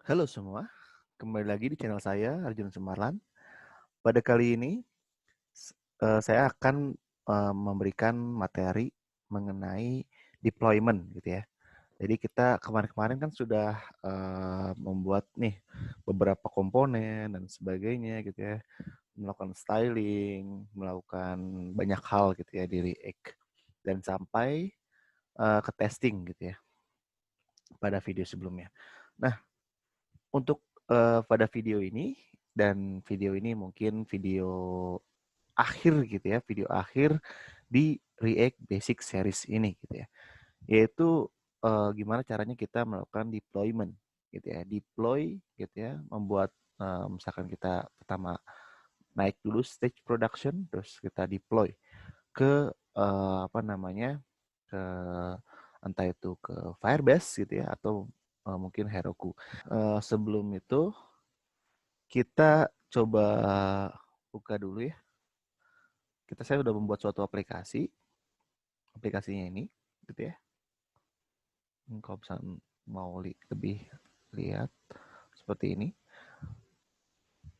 Halo semua, kembali lagi di channel saya Arjun Sumarlan. Pada kali ini saya akan memberikan materi mengenai deployment gitu ya. Jadi kita kemarin-kemarin kan sudah membuat nih beberapa komponen dan sebagainya gitu ya, melakukan styling, melakukan banyak hal gitu ya di React dan sampai ke testing gitu ya pada video sebelumnya. Nah, untuk pada video ini dan video ini mungkin video akhir gitu ya, video akhir di React Basic Series ini gitu ya. Yaitu gimana caranya kita melakukan deployment gitu ya. Deploy gitu ya, membuat misalkan kita pertama naik dulu stage production, terus kita deploy ke apa namanya? Ke entah itu ke Firebase gitu ya atau mungkin Heroku. Sebelum itu kita coba buka dulu ya. Saya sudah membuat suatu aplikasi. Aplikasinya ini gitu ya. Kalau misalnya mau lebih lihat seperti ini.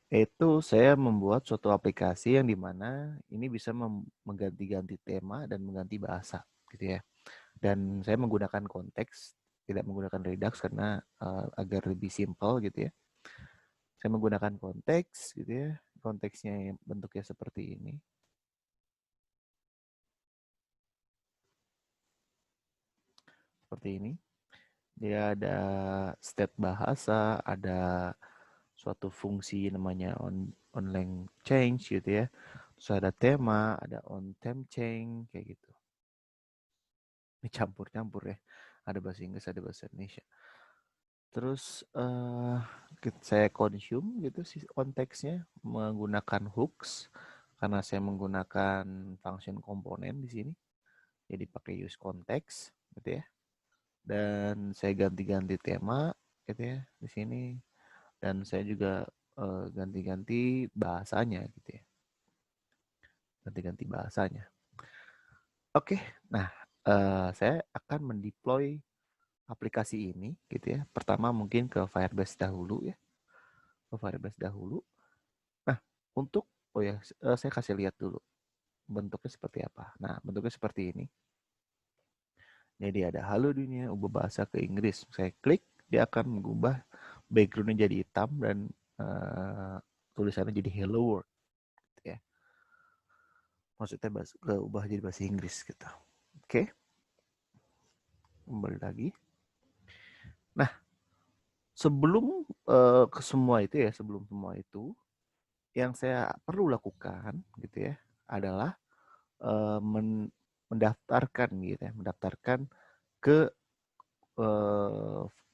Itu saya membuat suatu aplikasi yang dimana ini bisa mengganti-ganti tema dan mengganti bahasa gitu ya. Dan saya menggunakan konteks, tidak menggunakan Redux karena agar lebih simple gitu ya. Saya menggunakan konteks gitu ya. Konteksnya bentuknya seperti ini. Seperti ini. Dia ada state bahasa, ada suatu fungsi namanya online change gitu ya. Terus ada tema, ada on theme change kayak gitu. Ini campur-campur ya. Ada bahasa Inggris, ada bahasa Indonesia. Terus saya consume gitu sih konteksnya menggunakan hooks karena saya menggunakan function komponen di sini. Jadi pakai use context gitu ya. Dan saya ganti-ganti tema gitu ya di sini. Dan saya juga ganti-ganti bahasanya gitu ya. Ganti-ganti bahasanya. Oke, nah saya akan mendeploy aplikasi ini gitu ya. Pertama mungkin ke Firebase dahulu ya. Ke Firebase dahulu. Nah, untuk saya kasih lihat dulu bentuknya seperti apa. Nah, bentuknya seperti ini. Jadi ada halo dunia, ubah bahasa ke Inggris. Saya klik, dia akan mengubah backgroundnya jadi hitam dan tulisannya jadi hello world. Gitu ya. Maksudnya ubah jadi bahasa Inggris gitu. Oke. Kembali lagi. Nah, sebelum ke semua itu ya, sebelum semua itu, yang saya perlu lakukan gitu ya, adalah mendaftarkan gitu ya, mendaftarkan ke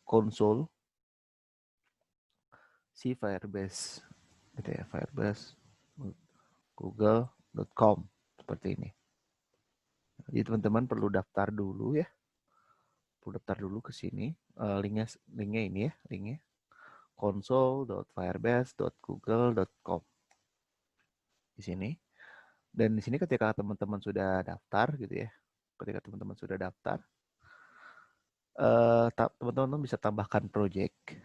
konsol si Firebase gitu ya, Firebase google.com seperti ini. Jadi teman-teman perlu daftar dulu ya, perlu daftar dulu ke sini. Linknya ini ya, linknya console.firebase.google.com di sini. Dan di sini ketika teman-teman sudah daftar gitu ya, ketika teman-teman sudah daftar, teman-teman bisa tambahkan project.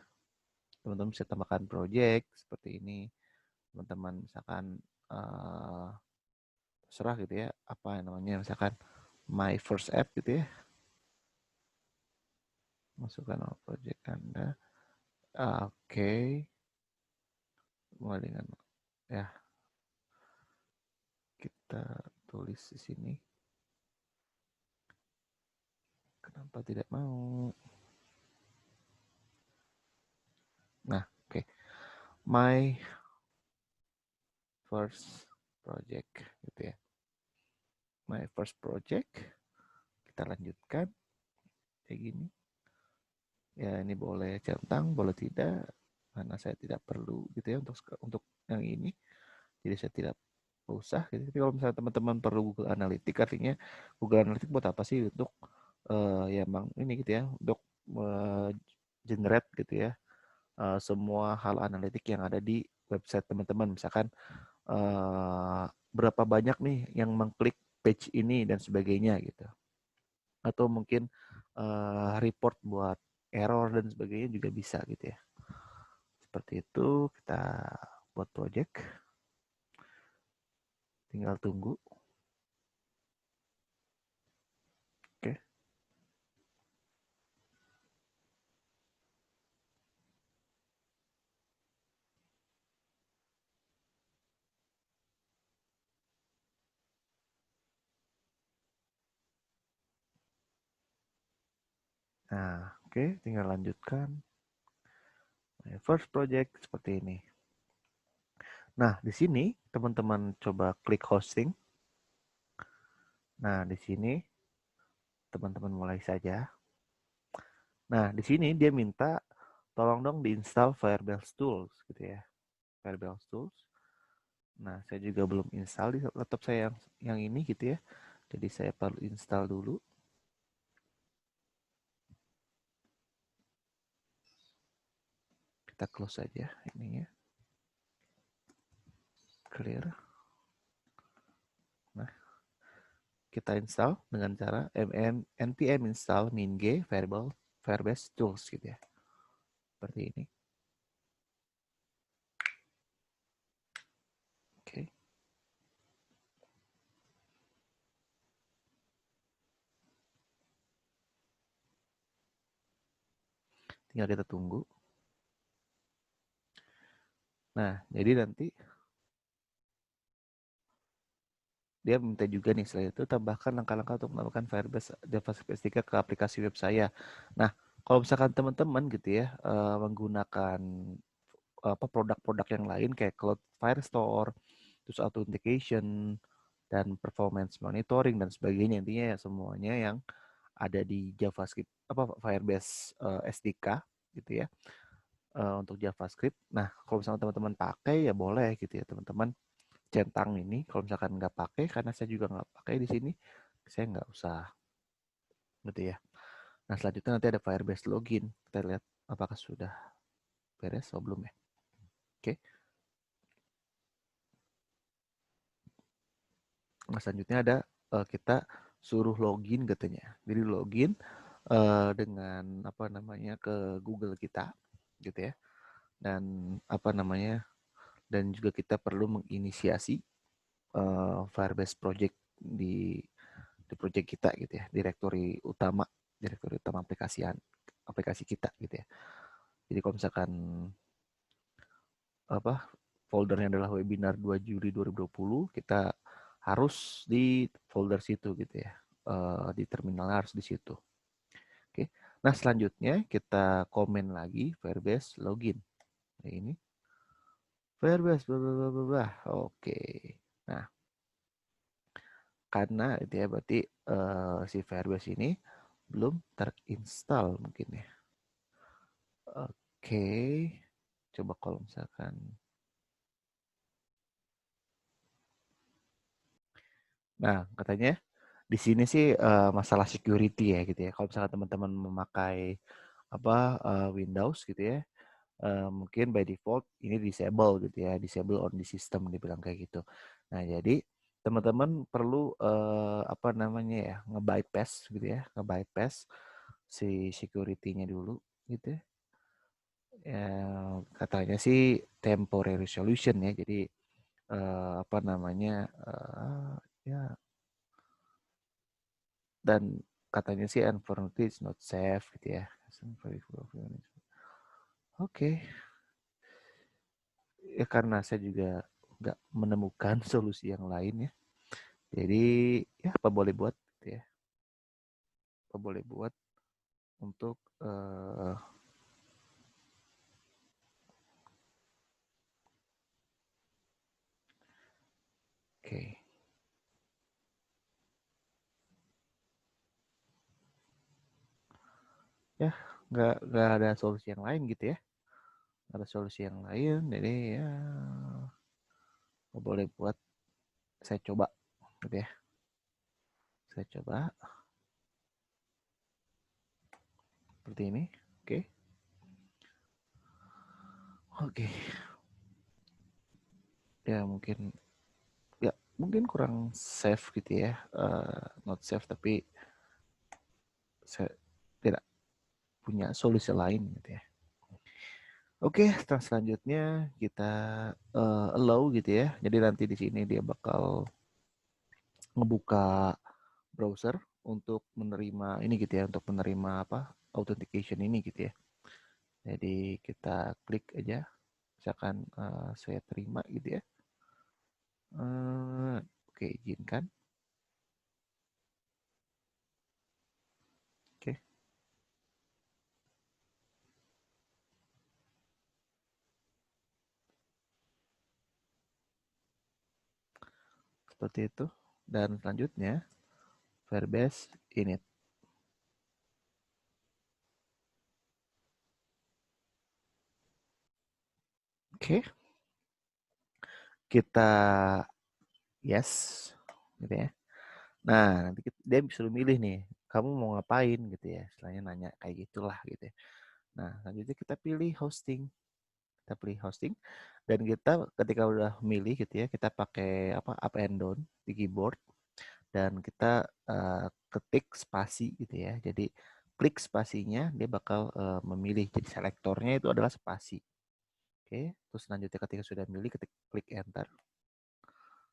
Teman-teman bisa tambahkan project seperti ini. Teman-teman misalkan terserah gitu ya, apa namanya, misalkan my first app gitu ya. Masukkan project Anda. Oke. Mulai dengan ya kita tulis di sini. Kenapa tidak mau? Nah, oke. My first project gitu ya. My first project. Kita lanjutkan kayak gini. Ya, ini boleh centang, boleh tidak, karena saya tidak perlu gitu ya untuk yang ini. Jadi saya tidak usah gitu. Tapi kalau misalnya teman-teman perlu Google Analytics, artinya Google Analytics buat apa sih? Untuk ya emang ini gitu ya, untuk generate gitu ya semua hal analitik yang ada di website teman-teman. Misalkan berapa banyak nih yang mengklik page ini dan sebagainya gitu. Atau mungkin report buat error dan sebagainya juga bisa gitu ya. seperti itu, kita buat project. Tinggal tunggu. Oke. Nah, oke, tinggal lanjutkan. First project seperti ini. Nah, di sini teman-teman coba klik hosting. Nah, di sini teman-teman mulai saja. Nah, di sini dia minta tolong dong diinstal Firebase Tools gitu ya. Firebase Tools. Nah, saya juga belum install di laptop saya yang ini gitu ya. Jadi saya perlu install dulu. Kita close saja ininya. Clear. Nah, kita install dengan cara npm install min-g Firebase Tools gitu ya. Seperti ini. Oke. Tinggal kita tunggu. Nah, jadi nanti dia minta juga nih setelah itu tambahkan langkah-langkah untuk melakukan Firebase JavaScript SDK ke aplikasi web saya. Nah, kalau misalkan teman-teman gitu ya menggunakan produk-produk yang lain kayak Cloud Firestore, terus authentication dan performance monitoring dan sebagainya, intinya ya semuanya yang ada di JavaScript Firebase SDK gitu ya untuk JavaScript. Nah, kalau misalkan teman-teman pakai ya boleh gitu ya teman-teman centang ini. Kalau misalkan nggak pakai, karena saya juga nggak pakai di sini, saya nggak usah gitu ya. Nah, selanjutnya nanti ada Firebase login. Kita lihat apakah sudah beres atau belum ya. Oke. Nah, selanjutnya ada kita suruh login katanya. Jadi login dengan apa namanya ke Google kita gitu ya. Dan apa namanya, dan juga kita perlu menginisiasi Firebase project di project kita gitu ya, direktori utama aplikasi kita gitu ya. Jadi kalau misalkan apa foldernya adalah webinar 2 Juli 2020, kita harus di folder situ gitu ya. Di terminal harus di situ. Oke. Nah, selanjutnya kita komen lagi Firebase login. Nah, ini Firebase blah, blah, blah, blah, blah. Oke. Nah, karena itu ya berarti si Firebase ini belum terinstall mungkin ya. Oke. Coba kalau misalkan. Nah, katanya di sini sih masalah security ya gitu ya. Kalau misalkan teman-teman memakai Windows gitu ya, mungkin by default ini disable gitu ya, disable on the system dibilang kayak gitu. Nah, jadi teman-teman perlu apa namanya ya, nge-bypass gitu ya, nge-bypass si security-nya dulu gitu ya. Ya, katanya sih temporary solution ya. Jadi apa namanya ya, dan katanya sih unfortunately it's not safe gitu ya. Oke, ya karena saya juga nggak menemukan solusi yang lain ya. Jadi ya apa boleh buat gitu ya. Apa boleh buat untuk oke. Ya nggak ada solusi yang lain gitu ya. Nggak ada solusi yang lain. Jadi ya apa boleh buat, saya coba gitu ya. Saya coba seperti ini. Oke. Oke. Ya mungkin kurang safe gitu ya. Not safe tapi saya tidak punya solusi lain gitu ya. Oke, selanjutnya kita allow gitu ya. Jadi nanti di sini dia bakal ngebuka browser untuk menerima ini gitu ya, untuk menerima apa authentication ini gitu ya. Jadi kita klik aja, misalkan saya terima gitu ya. Oke, izinkan. Oke, seperti itu. Dan selanjutnya Firebase init. Oke, kita yes gitu ya. Nah, nanti dia bisa milih nih, kamu mau ngapain gitu ya. Istilahnya nanya kayak gitulah gitu ya. Nah, selanjutnya kita pilih hosting. Kita pilih hosting dan kita ketika udah milih gitu ya, kita pakai apa up and down di keyboard dan kita ketik spasi gitu ya. Jadi klik spasinya dia bakal memilih. Jadi selektornya itu adalah spasi. Oke, terus selanjutnya ketika sudah milih ketik klik enter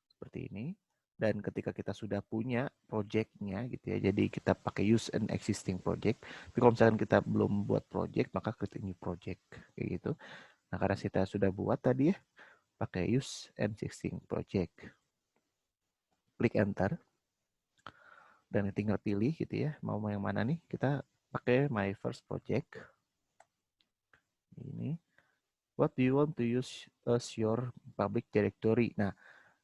seperti ini. Dan ketika kita sudah punya project-nya gitu ya, jadi kita pakai use an existing project. Tapi kalau misalkan kita belum buat project, maka klik new project kayak gitu. Nah, karena kita sudah buat tadi ya, pakai use an existing project. Klik enter dan tinggal pilih gitu ya, mau yang mana nih. Kita pakai my first project. Ini. What do you want to use as your public directory? Nah,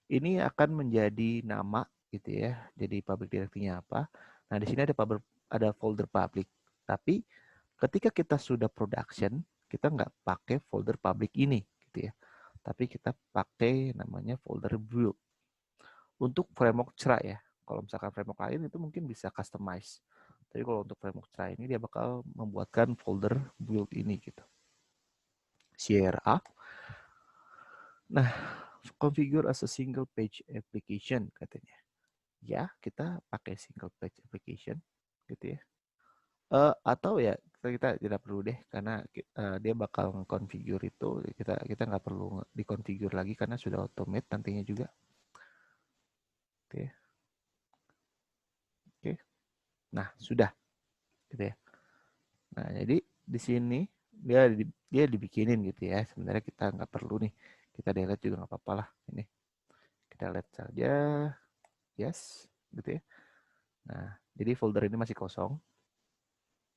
ini akan menjadi nama gitu ya. Jadi public directory-nya apa? Nah, di sini ada folder public. Tapi ketika kita sudah production, kita nggak pakai folder public ini gitu ya. Tapi kita pakai namanya folder build. Untuk framework Cera ya. Kalau misalkan framework lain itu mungkin bisa customize. Tapi kalau untuk framework Cera ini dia bakal membuatkan folder build ini gitu. CRA. Nah, configure as a single page application katanya. Ya, kita pakai single page application gitu ya. Atau ya kita tidak perlu deh karena dia bakal configure itu, kita nggak perlu dikonfigur lagi karena sudah automate nantinya juga. Oke. Oke. Nah, sudah gitu ya. Nah, jadi di sini dia dibikinin gitu ya. Sebenarnya kita nggak perlu nih. Kita delete juga nggak apa-apa lah. Ini kita lihat saja. Yes, gitu ya. Nah, jadi folder ini masih kosong.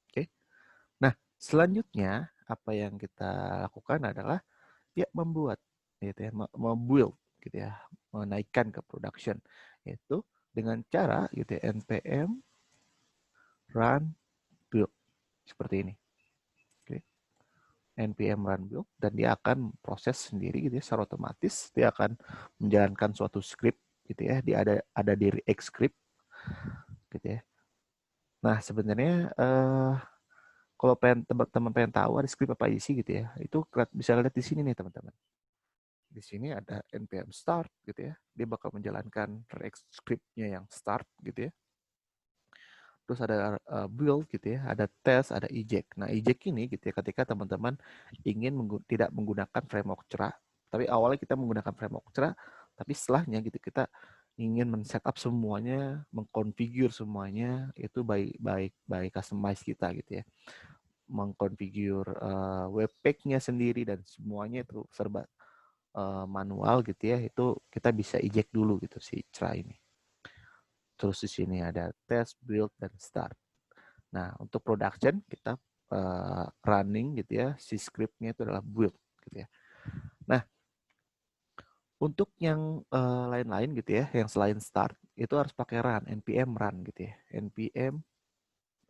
Oke. Nah, selanjutnya apa yang kita lakukan adalah ya membuat gitu ya, membuild gitu ya, menaikkan ke production yaitu dengan cara gitu ya, npm run build seperti ini. Oke. npm run build dan dia akan proses sendiri gitu ya, secara otomatis dia akan menjalankan suatu script gitu ya, dia ada di React script gitu ya. Nah, sebenarnya kalau teman-teman pengen tahu ada script apa aja sih gitu ya, itu bisa lihat di sini nih teman-teman. Di sini ada npm start gitu ya, dia bakal menjalankan React script-nya yang start gitu ya. Terus ada build gitu ya, ada test, ada eject. Nah, eject ini gitu ya, ketika teman-teman ingin tidak menggunakan framework Cera, tapi awalnya kita menggunakan framework Cera, tapi setelahnya gitu kita ingin men-setup semuanya, mengkonfigur semuanya itu by customize kita gitu ya. Mengkonfigur webpack-nya sendiri dan semuanya itu serba manual gitu ya, itu kita bisa eject dulu gitu si Cera ini. Terus di sini ada test, build, dan start. Nah, untuk production kita running gitu ya, si scriptnya itu adalah build gitu ya. Nah, untuk yang lain-lain gitu ya, yang selain start itu harus pakai run, npm run gitu ya, npm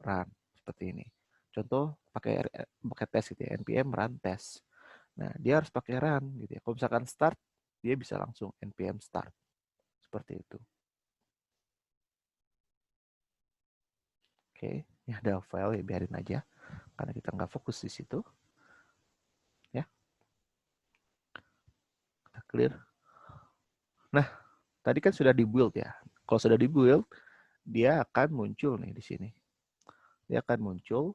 run seperti ini. Contoh pakai tes gitu ya, npm run test. Nah, dia harus pakai run gitu ya. Kalau misalkan start, dia bisa langsung npm start seperti itu. Oke, ini ada file ya, biarin aja karena kita nggak fokus di situ. Ya, kita clear. Nah, tadi kan sudah di-build ya. Kalau sudah di-build, dia akan muncul nih di sini. Dia akan muncul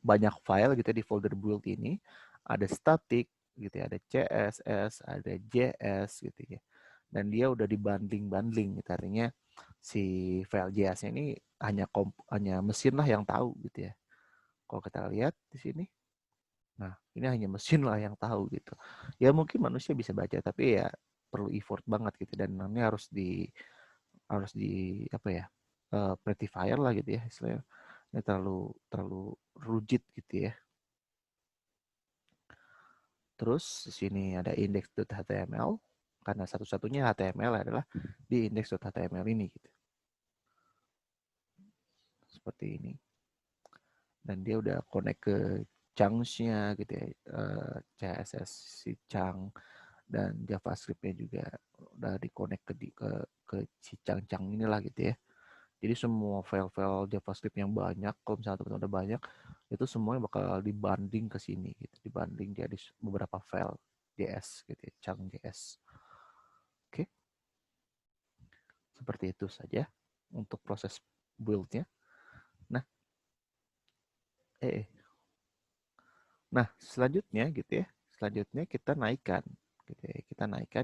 banyak file gitu ya di folder build ini. Ada static gitu ya, ada CSS, ada JS gitu ya. Dan dia udah dibundling-bundling gitu, artinya si file JS-nya ini hanya mesin lah yang tahu gitu ya. Kalau kita lihat di sini, nah ini hanya mesin lah yang tahu gitu. Ya mungkin manusia bisa baca, tapi ya perlu effort banget gitu, dan ini harus di apa ya, prettifier lah gitu ya istilahnya. Ini terlalu rigid gitu ya. Terus di sini ada index.html, karena satu-satunya HTML adalah di index.html ini gitu. Seperti ini. Dan dia udah connect ke chunks-nya gitu ya, CSS si chunk, dan JavaScript-nya juga udah di-connect ke si chunk-chunk inilah gitu ya. Jadi semua file-file JavaScript yang banyak, kalau misalnya teman-teman udah banyak, itu semuanya bakal dibanding ke sini gitu, dibanding jadi beberapa file JS gitu ya, chunk JS. Oke. Seperti itu saja untuk proses build-nya. Nah, nah selanjutnya gitu ya, selanjutnya kita naikkan, gitu ya,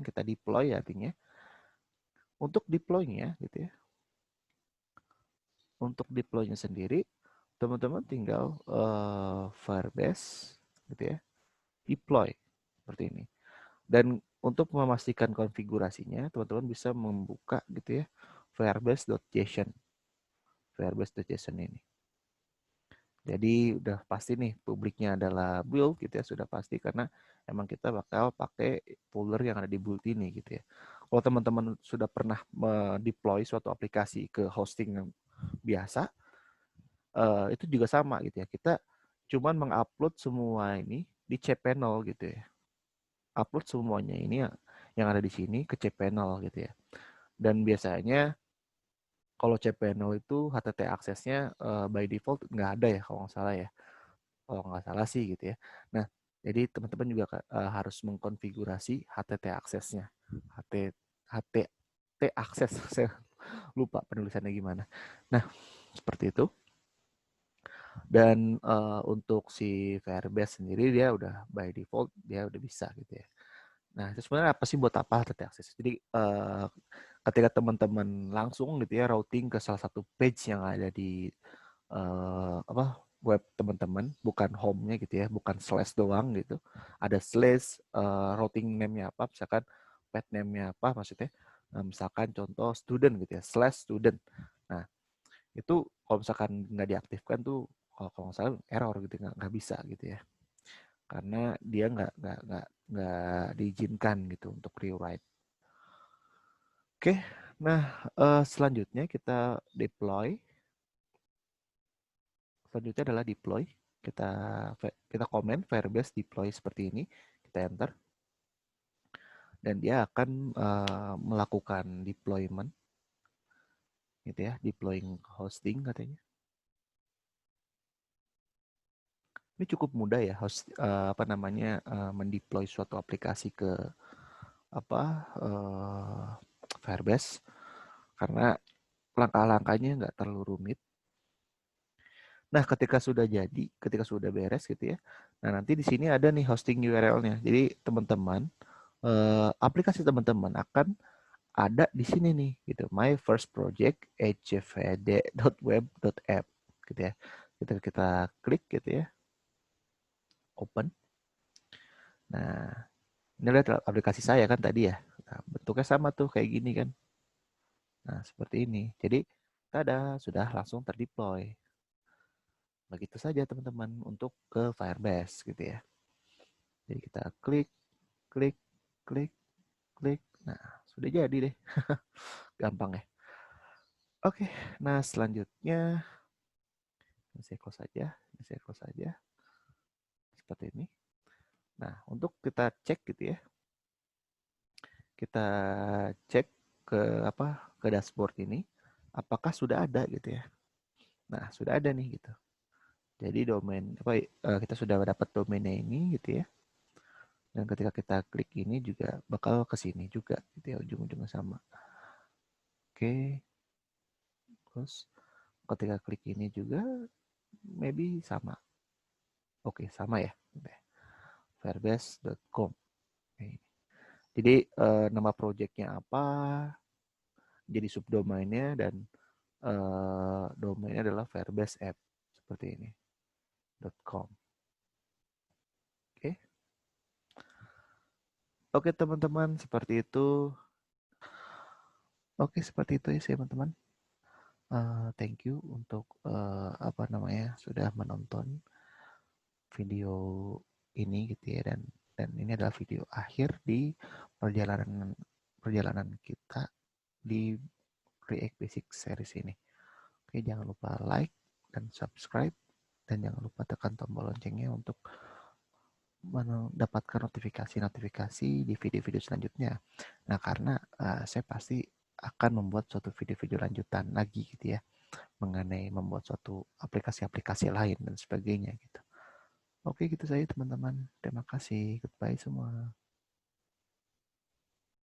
kita deploy artinya. Untuk deploy-nya gitu ya, untuk deploy-nya sendiri, teman-teman tinggal Firebase gitu ya, deploy seperti ini. Dan untuk memastikan konfigurasinya, teman-teman bisa membuka gitu ya, firebase.json, firebase.json ini. Jadi udah pasti nih publiknya adalah build gitu ya, sudah pasti karena emang kita bakal pakai folder yang ada di build ini gitu ya. Kalau teman-teman sudah pernah deploy suatu aplikasi ke hosting yang biasa, itu juga sama gitu ya. Kita cuman mengupload semua ini di cPanel gitu ya. Upload semuanya ini yang ada di sini ke cPanel gitu ya. Dan biasanya kalau cPanel itu HTTP aksesnya by default nggak ada ya kalau nggak salah ya. Kalau nggak salah sih gitu ya. Nah, jadi teman-teman juga harus mengkonfigurasi HTTP aksesnya. HTTP akses, saya lupa penulisannya gimana. Nah, seperti itu. Dan untuk si Firebase sendiri dia udah by default dia udah bisa gitu ya. Nah, itu sebenarnya apa sih, buat apa HTTP akses? Jadi ketika teman-teman langsung gitu ya routing ke salah satu page yang ada di web teman-teman, bukan home-nya gitu ya, bukan slash doang gitu. Ada slash, routing name-nya apa, misalkan pet name-nya apa maksudnya. Nah, misalkan contoh student gitu ya, slash student. Nah, itu kalau misalkan nggak diaktifkan tuh, kalau nggak salah error gitu, nggak bisa gitu ya. Karena dia nggak diizinkan gitu untuk rewrite. Oke, nah selanjutnya kita deploy. Selanjutnya adalah deploy. Kita komen Firebase deploy seperti ini, kita enter, dan dia akan melakukan deployment, gitu ya, deploying hosting katanya. Ini cukup mudah ya, mendeploy suatu aplikasi ke Firebase, karena langkah-langkahnya nggak terlalu rumit. Nah, ketika sudah beres gitu ya. Nah, nanti di sini ada nih hosting URL-nya. Jadi teman-teman, aplikasi teman-teman akan ada di sini nih gitu. My first project hjvd.web.app gitu ya. Kita klik gitu ya. Open. Nah, ini lihat aplikasi saya kan tadi ya. Nah, bentuknya sama tuh kayak gini kan. Nah, seperti ini. Jadi, sudah langsung terdeploy. Begitu saja teman-teman untuk ke Firebase gitu ya. Jadi kita klik, klik, klik, klik. Nah, sudah jadi deh. Gampang ya. Oke, nah selanjutnya saya close saja. Seperti ini. Nah, untuk kita cek gitu ya. Kita cek ke dashboard ini apakah sudah ada gitu ya. Nah, sudah ada nih gitu. Jadi kita sudah dapat domainnya ini gitu ya. Dan ketika kita klik ini juga bakal ke sini juga gitu ya, ujung-ujungnya sama. Oke. Terus ketika klik ini juga maybe sama. Oke, sama ya. Firebase.com. Jadi nama projectnya apa, jadi subdomainnya, dan domainnya adalah Firebase App seperti ini .com. Oke, oke teman-teman, seperti itu. Oke, seperti itu ya teman-teman. Thank you untuk sudah menonton video ini gitu ya, dan ini adalah video akhir di perjalanan kita di React Basic series ini. Oke, jangan lupa like dan subscribe, dan jangan lupa tekan tombol loncengnya untuk mendapatkan notifikasi-notifikasi di video-video selanjutnya. Nah, karena saya pasti akan membuat suatu video-video lanjutan lagi gitu ya, mengenai membuat suatu aplikasi-aplikasi lain dan sebagainya gitu. Oke, gitu saja teman-teman. Terima kasih. Goodbye semua.